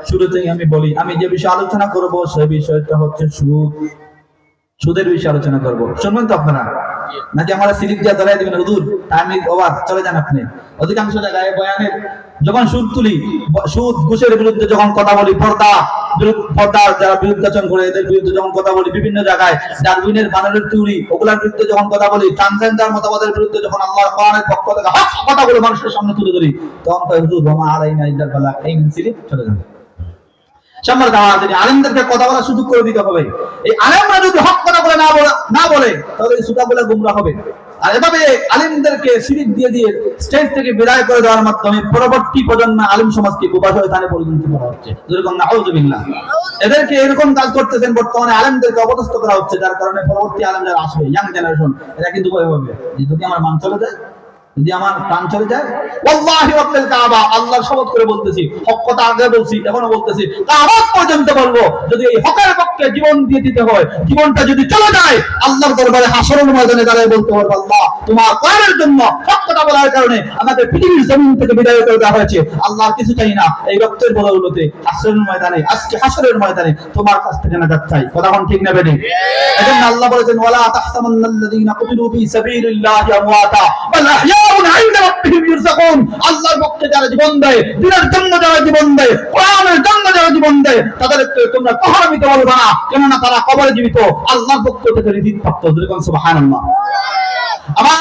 শুরুতেই আমি বলি, আমি যে বিষয়ে আলোচনা করব সেই বিষয়টা হচ্ছে সুদ। সুদের বিষয়ে আলোচনা করব, শুনবেন তো আপনারা? নাকি আমরা সিলিপ দিয়ে ধরাই দিবেন হুজুর? আমি অবাক, চলে যান আপনি। অধিকাংশ জায়গায় বয়ানের যখন সুদ তুলি, সুদ ঘুষের বিরুদ্ধে যখন কথা বলি, পর্দার যারা বিরুদ্ধাচরণ করে এদের বিরুদ্ধে যখন কথা বলি, বিভিন্ন জায়গায় ডারউইনের বানরের থিওরি ওগুলোর বিরুদ্ধে যখন কথা বলি, ট্রান্সজেন্ডার মতবাদের বিরুদ্ধে যখন আল্লাহর কোরআনের পক্ষ থেকে হক কথাগুলো মানুষের সামনে তুলে ধরি, তখন কয় হুজুর ওমা আলাইনা ইল্লাল বালাগ, এই সিলিপ চলে যান। আলেমদেরকে কথা বলার সুযোগ করে দিতে হবে। এই আলেমরা যদি হক কথা বলে না বলে তাহলে এই সুদাগুলো গুমরা হবে। আর এভাবে আলেমদেরকে সিরিপ দিয়ে দিয়ে স্টেজ থেকে বিদায় করে দেওয়ার মাধ্যমে পরবর্তী প্রজন্ম আলেম সমাজকে কুবা শয়তানে পরিণত করা হচ্ছে। যেরকম নাউযুবিল্লাহ, এদেরকে এরকম কাজ করতেছেন বর্তমানে, আলেমদেরকে অপদস্থ করা হচ্ছে, যার কারণে পরবর্তী আলেম যারা আসবে, ইয়াং জেনারেশন, এরা কিন্তু ভয় পাবে যদি আমার মান চলে যায়, যদি আমার প্রাণ চলে যায়। ওয়াল্লাহি ওয়াল কাবা, আল্লাহর শপথ করে বলতেছি, হক কথা আগে বলছি এখনো বলতেছি, কিয়ামত পর্যন্ত বলবো, যদি এই হকের পক্ষে জীবন দিয়ে দিতে হয়, জীবনটা যদি চলে যায়, আল্লাহর দরবারে হাশরের ময়দানে দাঁড়িয়ে বলতে হবে, আল্লাহ তোমার কোরআনের জন্য হক কথা বলার কারণে আমাদের পৃথিবীর জমিন থেকে বিদায় করে দেওয়া হয়েছে, আল্লাহ কিছু চাই না, এই রক্তের বদৌলতে হাশরের ময়দানে, আজকে হাশরের ময়দানে তোমার কাছ থেকে নাজাত চাই। কথা কোন ঠিক না বেঠি? এজন্য আল্লাহ বলেছেন, ওয়ালা তাহসাবান্নাল্লাযীনা কুতিলু ফী সাবিলিল্লাহি আমওয়াতা বাল আহইয়াউন ইনদা রাব্বিহিম ইরযাকুন। আল্লাহর পক্ষে যারা জীবন দেয়, দ্বীনের জন্য যারা জীবন দেয়, কোরআনের জন্য যারা জীবন দেয়, তাদেরকে তোমরা কখনো মিথ্যা বলবে না, কেননা তারা কবরে জীবিত, আল্লাহর পক্ষ থেকে রিজিক প্রাপ্ত। সুবহানাল্লাহ। আমার